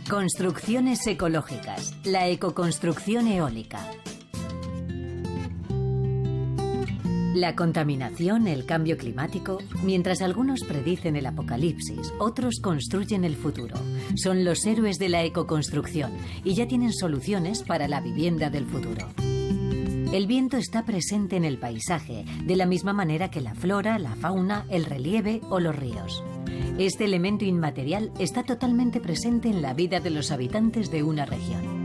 Construcciones ecológicas, la ecoconstrucción eólica. La contaminación, el cambio climático, mientras algunos predicen el apocalipsis, otros construyen el futuro. Son los héroes de la ecoconstrucción y ya tienen soluciones para la vivienda del futuro. El viento está presente en el paisaje, de la misma manera que la flora, la fauna, el relieve o los ríos. Este elemento inmaterial está totalmente presente en la vida de los habitantes de una región.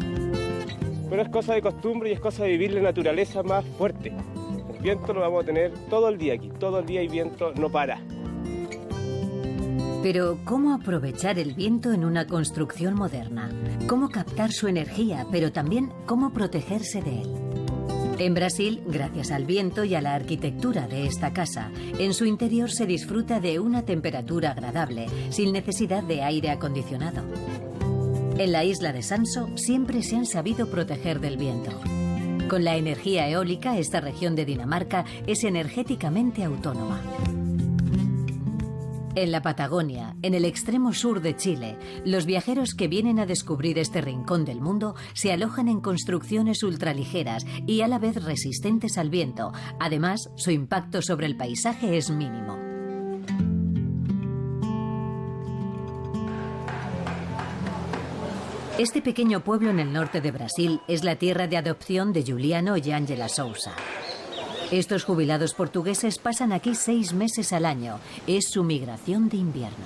Pero es cosa de costumbre y es cosa de vivir la naturaleza más fuerte. El viento lo vamos a tener todo el día aquí, todo el día hay viento, no para. Pero, ¿cómo aprovechar el viento en una construcción moderna? ¿Cómo captar su energía, pero también cómo protegerse de él? En Brasil, gracias al viento y a la arquitectura de esta casa, en su interior se disfruta de una temperatura agradable, sin necesidad de aire acondicionado. En la isla de Sanso siempre se han sabido proteger del viento. Con la energía eólica, esta región de Dinamarca es energéticamente autónoma. En la Patagonia, en el extremo sur de Chile, los viajeros que vienen a descubrir este rincón del mundo se alojan en construcciones ultraligeras y a la vez resistentes al viento. Además, su impacto sobre el paisaje es mínimo. Este pequeño pueblo en el norte de Brasil es la tierra de adopción de Juliano y Ángela Sousa. Estos jubilados portugueses pasan aquí 6 meses al año. Es su migración de invierno.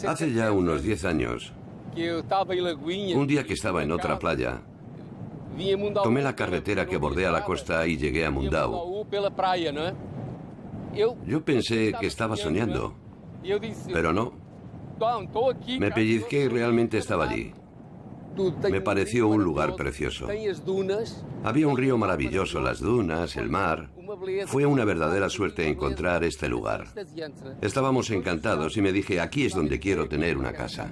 Hace ya unos 10 años, un día que estaba en otra playa, tomé la carretera que bordea la costa y llegué a Mundau. Yo pensé que estaba soñando, pero no. Me pellizqué y realmente estaba allí. Me pareció un lugar precioso. Había un río maravilloso, las dunas, el mar. Fue una verdadera suerte encontrar este lugar. Estábamos encantados y me dije, aquí es donde quiero tener una casa.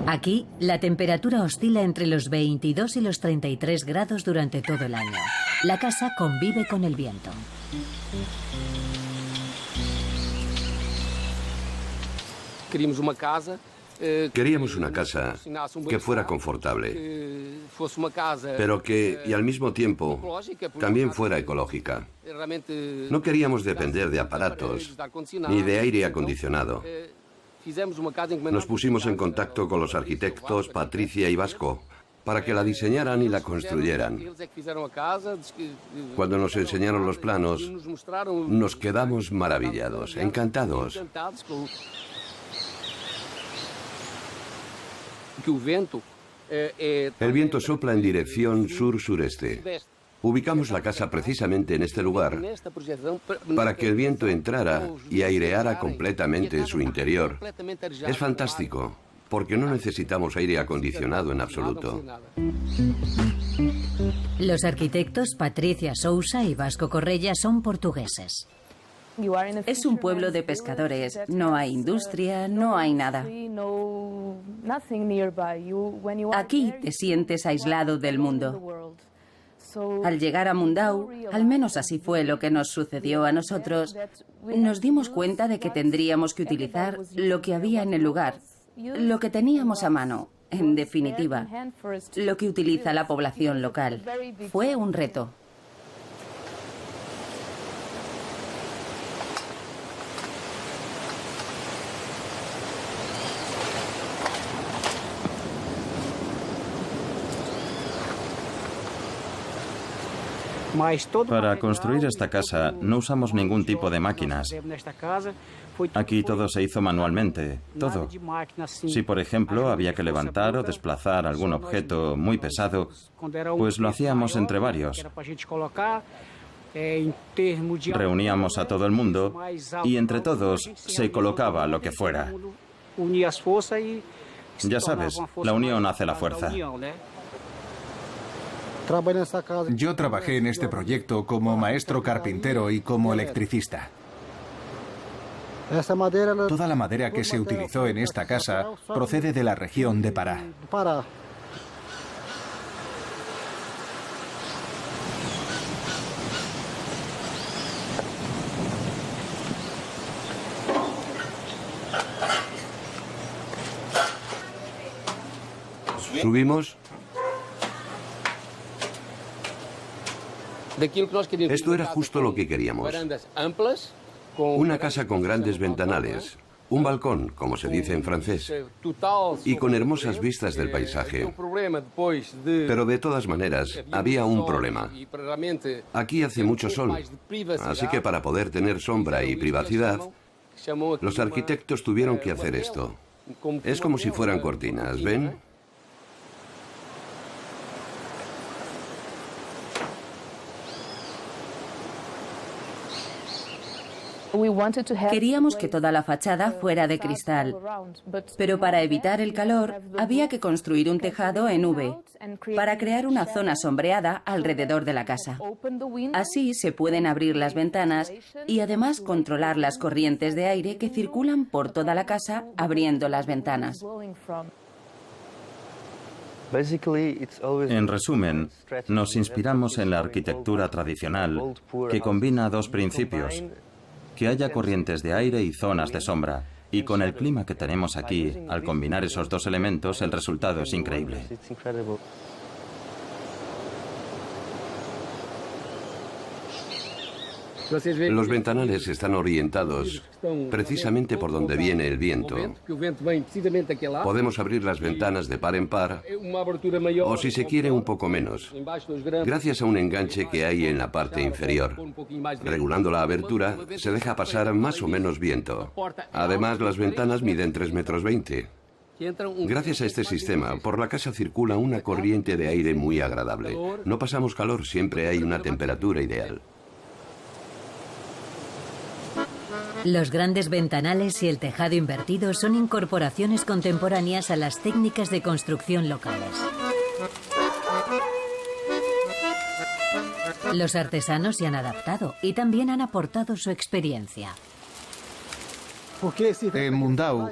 Aquí, la temperatura oscila entre los 22 y los 33 grados durante todo el año. La casa convive con el viento. Queríamos una casa que fuera confortable, pero que, y al mismo tiempo, también fuera ecológica. No queríamos depender de aparatos, ni de aire acondicionado. Nos pusimos en contacto con los arquitectos Patricia y Vasco para que la diseñaran y la construyeran. Cuando nos enseñaron los planos, nos quedamos maravillados, encantados. El viento sopla en dirección sur-sureste. Ubicamos la casa precisamente en este lugar para que el viento entrara y aireara completamente su interior. Es fantástico, porque no necesitamos aire acondicionado en absoluto. Los arquitectos Patricia Sousa y Vasco Correia son portugueses. Es un pueblo de pescadores. No hay industria, no hay nada. Aquí te sientes aislado del mundo. Al llegar a Mundau, al menos así fue lo que nos sucedió a nosotros, nos dimos cuenta de que tendríamos que utilizar lo que había en el lugar, lo que teníamos a mano, en definitiva, lo que utiliza la población local. Fue un reto. Para construir esta casa no usamos ningún tipo de máquinas. Aquí todo se hizo manualmente, todo. Si, por ejemplo, había que levantar o desplazar algún objeto muy pesado, pues lo hacíamos entre varios. Reuníamos a todo el mundo y entre todos se colocaba lo que fuera. Ya sabes, la unión hace la fuerza. Yo trabajé en este proyecto como maestro carpintero y como electricista. Toda la madera que se utilizó en esta casa procede de la región de Pará. Subimos. Esto era justo lo que queríamos. Una casa con grandes ventanales, un balcón, como se dice en francés, y con hermosas vistas del paisaje. Pero de todas maneras, había un problema. Aquí hace mucho sol, así que para poder tener sombra y privacidad, los arquitectos tuvieron que hacer esto. Es como si fueran cortinas, ¿ven? Queríamos que toda la fachada fuera de cristal, pero para evitar el calor había que construir un tejado en V para crear una zona sombreada alrededor de la casa. Así se pueden abrir las ventanas y además controlar las corrientes de aire que circulan por toda la casa abriendo las ventanas. En resumen, nos inspiramos en la arquitectura tradicional que combina dos principios: que haya corrientes de aire y zonas de sombra. Y con el clima que tenemos aquí, al combinar esos dos elementos, el resultado es increíble. Los ventanales están orientados precisamente por donde viene el viento. Podemos abrir las ventanas de par en par, o si se quiere un poco menos, gracias a un enganche que hay en la parte inferior. Regulando la abertura, se deja pasar más o menos viento. Además, las ventanas miden 3,20 m. Gracias a este sistema, por la casa circula una corriente de aire muy agradable. No pasamos calor, siempre hay una temperatura ideal. Los grandes ventanales y el tejado invertido son incorporaciones contemporáneas a las técnicas de construcción locales. Los artesanos se han adaptado y también han aportado su experiencia. En Mundau,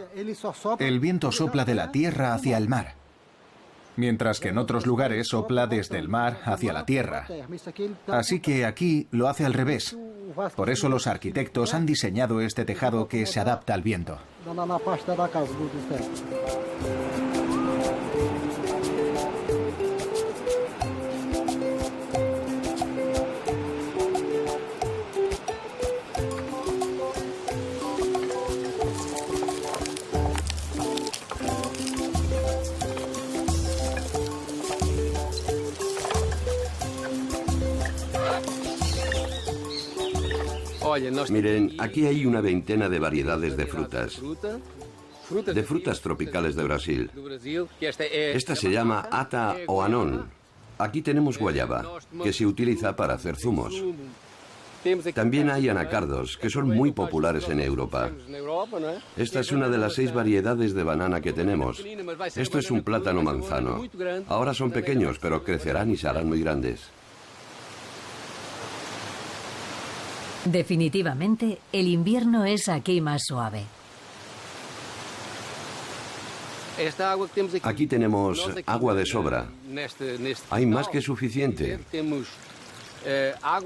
el viento sopla de la tierra hacia el mar, mientras que en otros lugares sopla desde el mar hacia la tierra. Así que aquí lo hace al revés. Por eso los arquitectos han diseñado este tejado que se adapta al viento. Miren, aquí hay una veintena de variedades de frutas. De frutas tropicales de Brasil. Esta se llama ata o anón. Aquí tenemos guayaba, que se utiliza para hacer zumos. También hay anacardos, que son muy populares en Europa. Esta es una de las 6 variedades de banana que tenemos. Esto es un plátano manzano. Ahora son pequeños, pero crecerán y se harán muy grandes. Definitivamente, el invierno es aquí más suave. Aquí tenemos agua de sobra. Hay más que suficiente.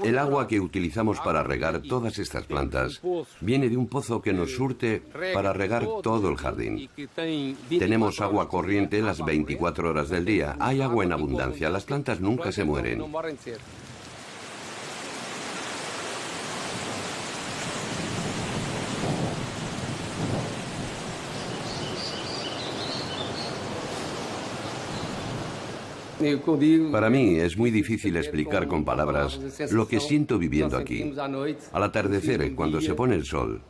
El agua que utilizamos para regar todas estas plantas viene de un pozo que nos surte para regar todo el jardín. Tenemos agua corriente las 24 horas del día. Hay agua en abundancia. Las plantas nunca se mueren. Para mí es muy difícil explicar con palabras lo que siento viviendo aquí. Al atardecer, cuando se pone el sol,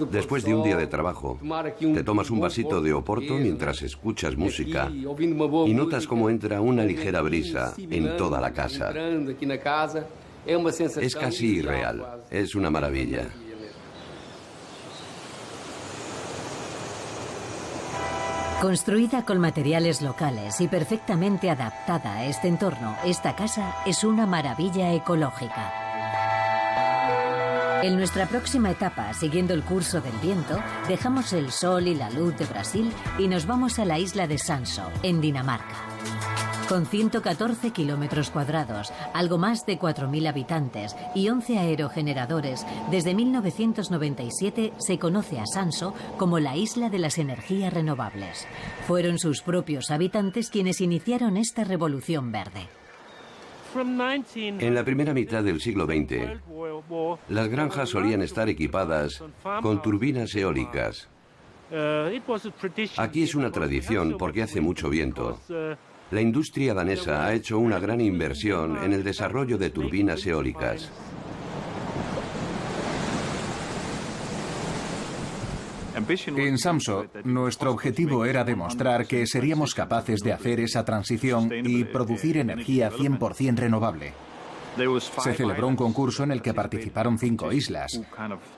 después de un día de trabajo, te tomas un vasito de Oporto mientras escuchas música y notas cómo entra una ligera brisa en toda la casa. Es casi irreal, es una maravilla. Construida con materiales locales y perfectamente adaptada a este entorno, esta casa es una maravilla ecológica. En nuestra próxima etapa, siguiendo el curso del viento, dejamos el sol y la luz de Brasil y nos vamos a la isla de Sanso, en Dinamarca. Con 114 kilómetros cuadrados, algo más de 4.000 habitantes y 11 aerogeneradores, desde 1997 se conoce a Samso como la isla de las energías renovables. Fueron sus propios habitantes quienes iniciaron esta revolución verde. En la primera mitad del siglo XX, las granjas solían estar equipadas con turbinas eólicas. Aquí es una tradición porque hace mucho viento. La industria danesa ha hecho una gran inversión en el desarrollo de turbinas eólicas. En Samso, nuestro objetivo era demostrar que seríamos capaces de hacer esa transición y producir energía 100% renovable. Se celebró un concurso en el que participaron 5 islas.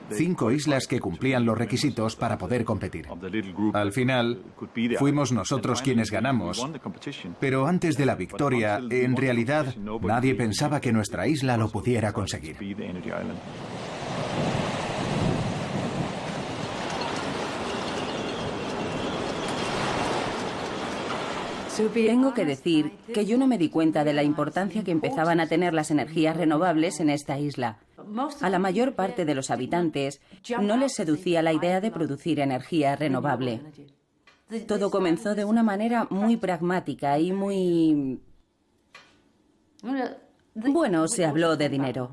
5 islas que cumplían los requisitos para poder competir. Al final, fuimos nosotros quienes ganamos, pero antes de la victoria, en realidad, nadie pensaba que nuestra isla lo pudiera conseguir. Tengo que decir que yo no me di cuenta de la importancia que empezaban a tener las energías renovables en esta isla. A la mayor parte de los habitantes no les seducía la idea de producir energía renovable. Todo comenzó de una manera muy pragmática y muy... Bueno, se habló de dinero.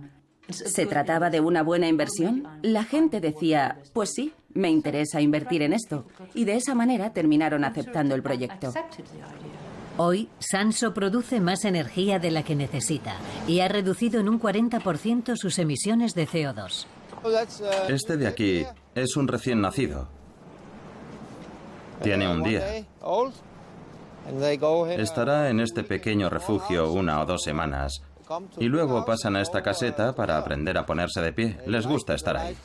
¿Se trataba de una buena inversión? La gente decía, pues sí, me interesa invertir en esto. Y de esa manera terminaron aceptando el proyecto. Hoy, Samso produce más energía de la que necesita y ha reducido en un 40% sus emisiones de CO2. Este de aquí es un recién nacido. Tiene un día. Estará en este pequeño refugio 1 o 2 semanas. Y luego pasan a esta caseta para aprender a ponerse de pie. Les gusta estar ahí.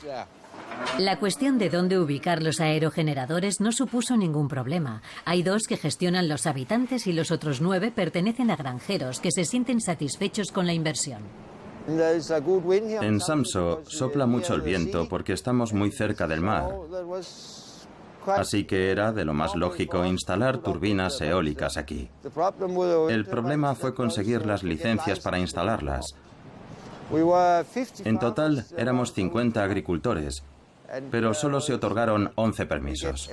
La cuestión de dónde ubicar los aerogeneradores no supuso ningún problema. Hay 2 que gestionan los habitantes y los otros 9 pertenecen a granjeros que se sienten satisfechos con la inversión. En Samso sopla mucho el viento porque estamos muy cerca del mar. Así que era de lo más lógico instalar turbinas eólicas aquí. El problema fue conseguir las licencias para instalarlas. En total éramos 50 agricultores, pero solo se otorgaron 11 permisos.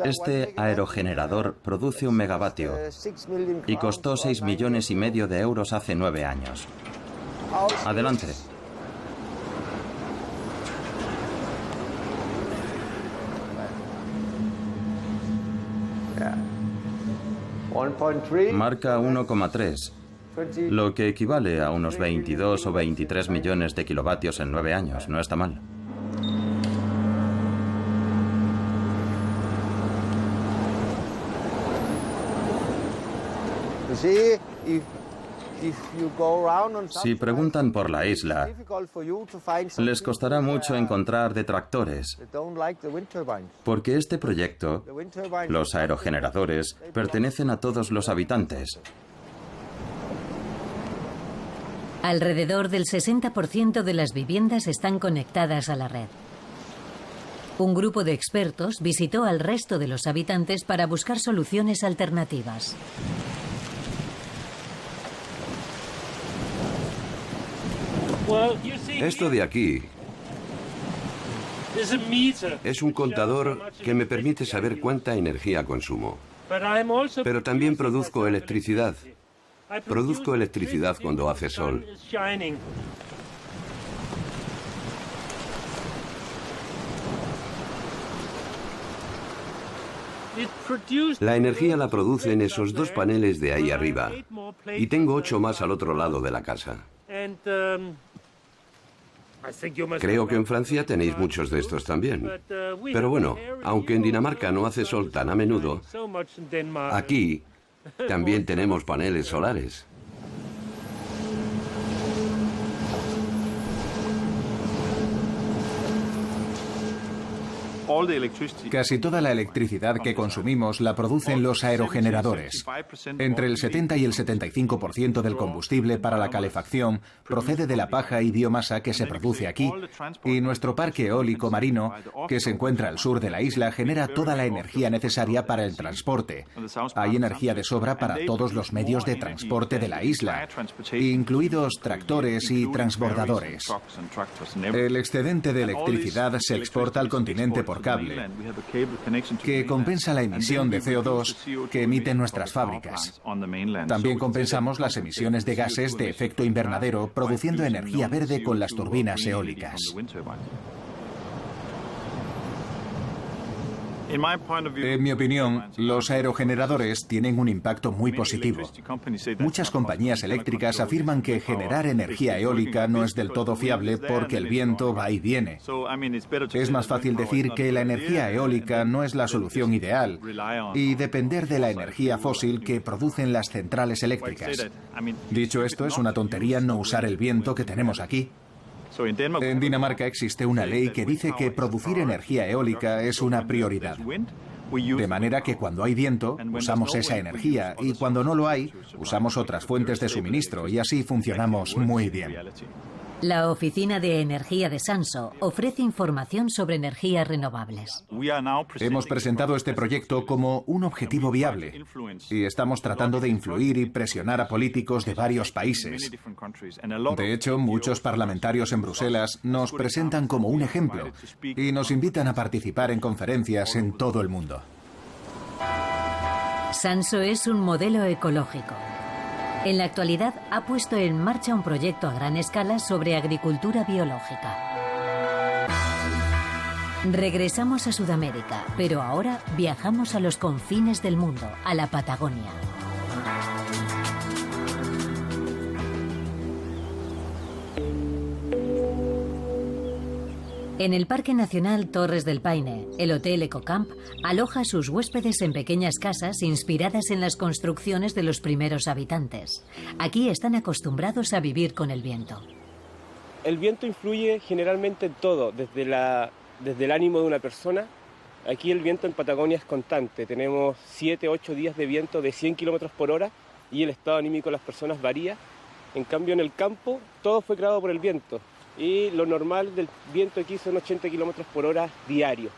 Este aerogenerador produce 1 megavatio y costó 6,5 millones de euros hace 9 años. Adelante. Marca 1,3, lo que equivale a unos 22 o 23 millones de kilovatios en 9 años. No está mal. Si preguntan por la isla, les costará mucho encontrar detractores, porque este proyecto, los aerogeneradores, pertenecen a todos los habitantes. Alrededor del 60% de las viviendas están conectadas a la red. Un grupo de expertos visitó al resto de los habitantes para buscar soluciones alternativas. Esto de aquí es un contador que me permite saber cuánta energía consumo. Pero también produzco electricidad. Produzco electricidad cuando hace sol. La energía la producen esos 2 paneles de ahí arriba. Y tengo 8 más al otro lado de la casa. Creo que en Francia tenéis muchos de estos también. Pero bueno, aunque en Dinamarca no hace sol tan a menudo, aquí también tenemos paneles solares. Casi toda la electricidad que consumimos la producen los aerogeneradores. Entre el 70 y el 75% del combustible para la calefacción procede de la paja y biomasa que se produce aquí, y nuestro parque eólico marino, que se encuentra al sur de la isla, genera toda la energía necesaria para el transporte. Hay energía de sobra para todos los medios de transporte de la isla, incluidos tractores y transbordadores. El excedente de electricidad se exporta al continente por cable, que compensa la emisión de CO2 que emiten nuestras fábricas. También compensamos las emisiones de gases de efecto invernadero produciendo energía verde con las turbinas eólicas. En mi opinión, los aerogeneradores tienen un impacto muy positivo. Muchas compañías eléctricas afirman que generar energía eólica no es del todo fiable porque el viento va y viene. Es más fácil decir que la energía eólica no es la solución ideal y depender de la energía fósil que producen las centrales eléctricas. Dicho esto, es una tontería no usar el viento que tenemos aquí. En Dinamarca existe una ley que dice que producir energía eólica es una prioridad. De manera que cuando hay viento, usamos esa energía y cuando no lo hay, usamos otras fuentes de suministro y así funcionamos muy bien. La Oficina de Energía de Sanso ofrece información sobre energías renovables. Hemos presentado este proyecto como un objetivo viable y estamos tratando de influir y presionar a políticos de varios países. De hecho, muchos parlamentarios en Bruselas nos presentan como un ejemplo y nos invitan a participar en conferencias en todo el mundo. Sanso es un modelo ecológico. En la actualidad ha puesto en marcha un proyecto a gran escala sobre agricultura biológica. Regresamos a Sudamérica, pero ahora viajamos a los confines del mundo, a la Patagonia. En el Parque Nacional Torres del Paine, el Hotel Ecocamp aloja a sus huéspedes en pequeñas casas inspiradas en las construcciones de los primeros habitantes. Aquí están acostumbrados a vivir con el viento. El viento influye generalmente en todo, desde el ánimo de una persona. Aquí el viento en Patagonia es constante. Tenemos 7, 8 días de viento de 100 kilómetros por hora y el estado anímico de las personas varía. En cambio, en el campo, todo fue creado por el viento. Y lo normal del viento aquí son 80 kilómetros por hora diario.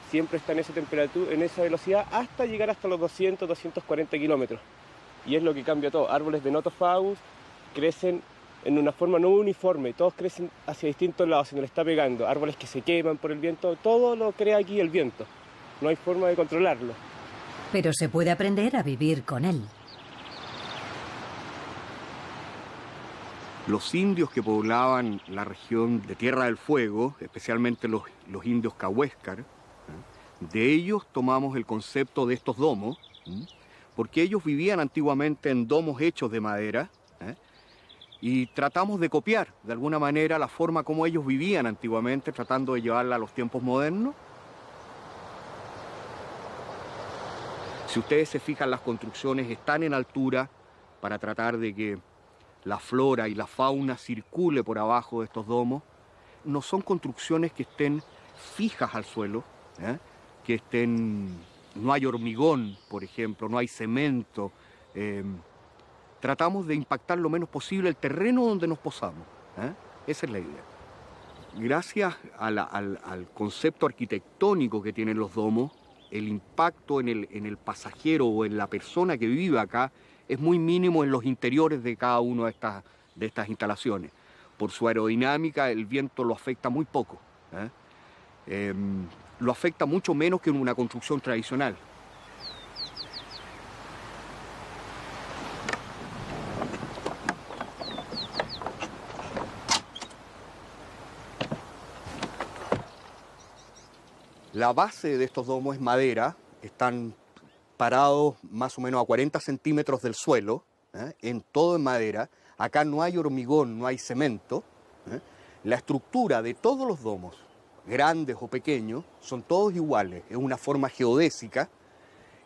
Siempre está en esa temperatura, en esa velocidad, hasta llegar hasta los 200, 240 kilómetros. Y es lo que cambia todo. Árboles de Notofagus crecen en una forma no uniforme, todos crecen hacia distintos lados, se nos está pegando. Árboles que se queman por el viento, todo lo crea aquí el viento. No hay forma de controlarlo. Pero se puede aprender a vivir con él. Los indios que poblaban la región de Tierra del Fuego, especialmente los indios Cahuéscar, de ellos tomamos el concepto de estos domos, porque ellos vivían antiguamente en domos hechos de madera, y tratamos de copiar de alguna manera la forma como ellos vivían antiguamente, tratando de llevarla a los tiempos modernos. Si ustedes se fijan, las construcciones están en altura para tratar de que la flora y la fauna circule por abajo de estos domos. No son construcciones que estén fijas al suelo, no hay hormigón, por ejemplo, no hay cemento. Tratamos de impactar lo menos posible el terreno donde nos posamos. Esa es la idea. Gracias al concepto arquitectónico que tienen los domos, el impacto en el pasajero o en la persona que vive acá es muy mínimo en los interiores de cada una de estas instalaciones. Por su aerodinámica, el viento lo afecta muy poco. Lo afecta mucho menos que en una construcción tradicional. La base de estos domos es madera, están parados más o menos a 40 centímetros del suelo, en todo en madera. Acá no hay hormigón, no hay cemento. La estructura de todos los domos, grandes o pequeños, son todos iguales. Es una forma geodésica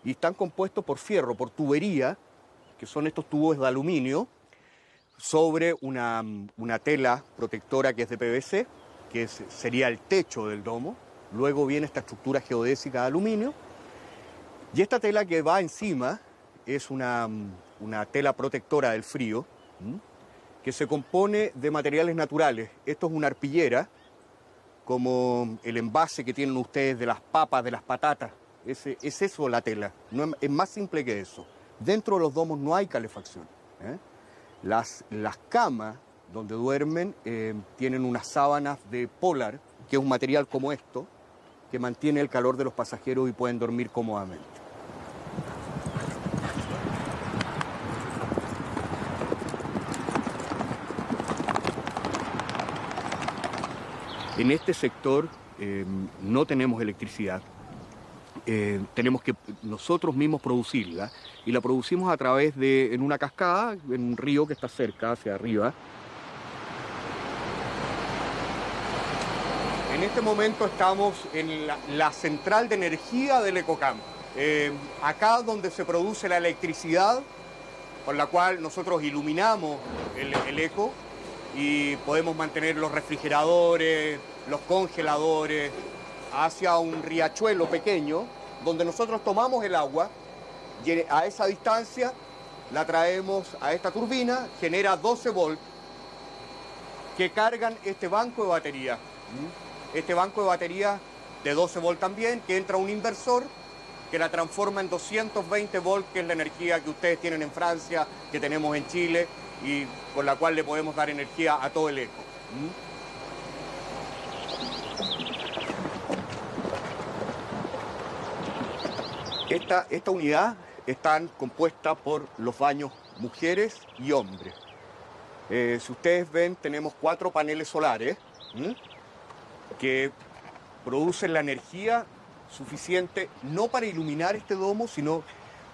y están compuestos por fierro, por tubería, que son estos tubos de aluminio, sobre una tela protectora que es de PVC, que sería el techo del domo. luego viene esta estructura geodésica de aluminio, y esta tela que va encima es una tela protectora del frío, que se compone de materiales naturales. Esto es una arpillera, como el envase que tienen ustedes de las papas, de las patatas. Es eso la tela, no es más simple que eso. Dentro de los domos no hay calefacción. Las camas donde duermen tienen unas sábanas de polar, que es un material como esto, que mantiene el calor de los pasajeros y pueden dormir cómodamente. En este sector no tenemos electricidad. Tenemos que nosotros mismos producirla, y la producimos a través en una cascada, en un río que está cerca, hacia arriba. En este momento estamos en la central de energía del Ecocamp. Acá donde se produce la electricidad, con la cual nosotros iluminamos el eco, y podemos mantener los refrigeradores, los congeladores, hacia un riachuelo pequeño, donde nosotros tomamos el agua, y a esa distancia la traemos a esta turbina, genera 12 volts, que cargan este banco de batería. Este banco de batería de 12 volts también, que entra un inversor, que la transforma en 220 volts, que es la energía que ustedes tienen en Francia, que tenemos en Chile, y con la cual le podemos dar energía a todo el eco. Esta unidad está compuesta por los baños mujeres y hombres. Si ustedes ven, tenemos 4 paneles solares que producen la energía suficiente no para iluminar este domo, sino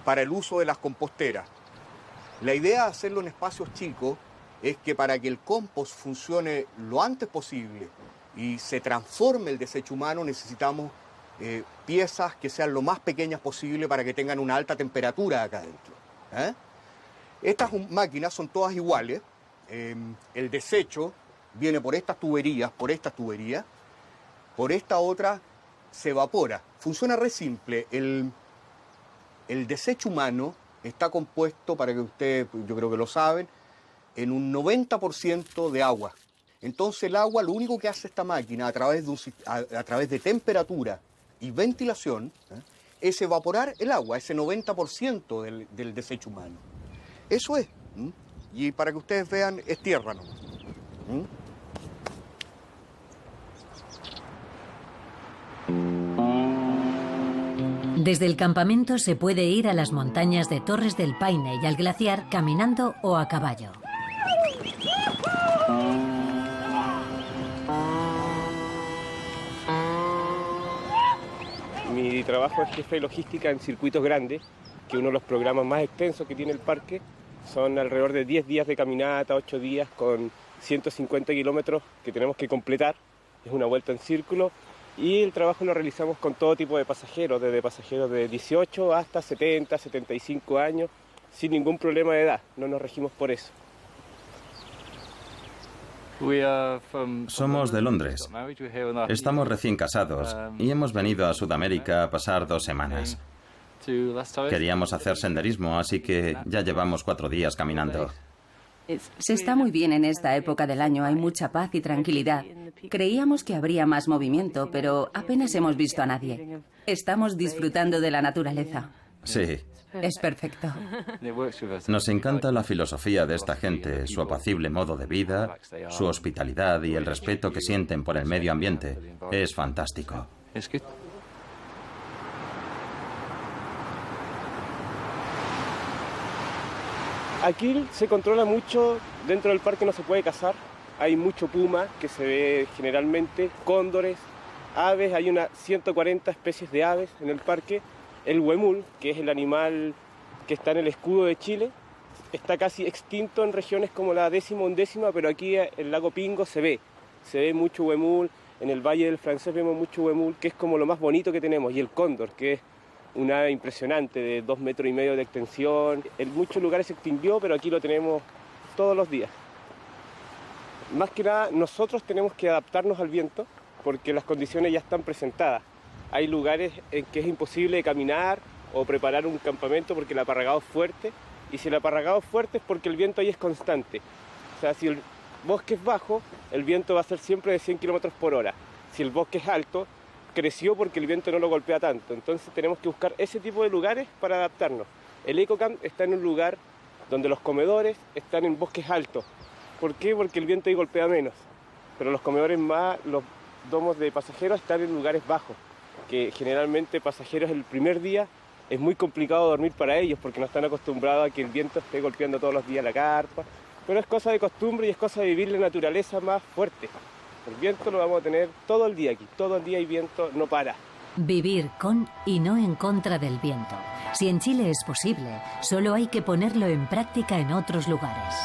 para el uso de las composteras. La idea de hacerlo en espacios chicos es que para que el compost funcione lo antes posible y se transforme el desecho humano, necesitamos piezas que sean lo más pequeñas posible para que tengan una alta temperatura acá adentro. Estas máquinas son todas iguales. El desecho viene por estas tuberías, por esta otra se evapora. Funciona re simple. El desecho humano está compuesto, para que ustedes, yo creo que lo saben, en un 90% de agua. Entonces el agua, lo único que hace esta máquina a través de temperatura y ventilación, es evaporar el agua, ese 90% del desecho humano. Eso es. Y para que ustedes vean, es tierra nomás. Desde el campamento se puede ir a las montañas de Torres del Paine y al glaciar caminando o a caballo. Mi trabajo es jefe de logística en circuitos grandes, que uno de los programas más extensos que tiene el parque. Son alrededor de 10 días de caminata, 8 días con 150 kilómetros que tenemos que completar. Es una vuelta en círculo. Y el trabajo lo realizamos con todo tipo de pasajeros, desde pasajeros de 18 hasta 70, 75 años, sin ningún problema de edad, no nos regimos por eso. Somos de Londres. Estamos recién casados y hemos venido a Sudamérica a pasar 2 semanas. Queríamos hacer senderismo, así que ya llevamos 4 días caminando. Se está muy bien en esta época del año, hay mucha paz y tranquilidad. Creíamos que habría más movimiento, pero apenas hemos visto a nadie. Estamos disfrutando de la naturaleza. Sí. Es perfecto. Nos encanta la filosofía de esta gente, su apacible modo de vida, su hospitalidad y el respeto que sienten por el medio ambiente. Es fantástico. Aquí se controla mucho, dentro del parque no se puede cazar, hay mucho puma que se ve generalmente, cóndores, aves, hay unas 140 especies de aves en el parque. El huemul, que es el animal que está en el escudo de Chile, está casi extinto en regiones como la 10ª, 11ª, pero aquí en el lago Pingo se ve mucho huemul, en el Valle del Francés vemos mucho huemul, que es como lo más bonito que tenemos, y el cóndor, que es un ave impresionante de 2,5 metros de extensión. En muchos lugares se extinguió, pero aquí lo tenemos todos los días. Más que nada, nosotros tenemos que adaptarnos al viento, porque las condiciones ya están presentadas. Hay lugares en que es imposible caminar o preparar un campamento porque el aparragado es fuerte, y si el aparragado es fuerte es porque el viento ahí es constante. O sea, si el bosque es bajo, el viento va a ser siempre de 100 kilómetros por hora. Si el bosque es alto, creció porque el viento no lo golpea tanto. Entonces tenemos que buscar ese tipo de lugares para adaptarnos. El EcoCamp está en un lugar donde los comedores están en bosques altos. ¿Por qué? Porque el viento ahí golpea menos. Pero los comedores los domos de pasajeros están en lugares bajos, que generalmente pasajeros el primer día es muy complicado dormir para ellos porque no están acostumbrados a que el viento esté golpeando todos los días la carpa. Pero es cosa de costumbre y es cosa de vivir la naturaleza más fuerte. El viento lo vamos a tener todo el día aquí, todo el día hay viento, no para. Vivir con y no en contra del viento. Si en Chile es posible, solo hay que ponerlo en práctica en otros lugares.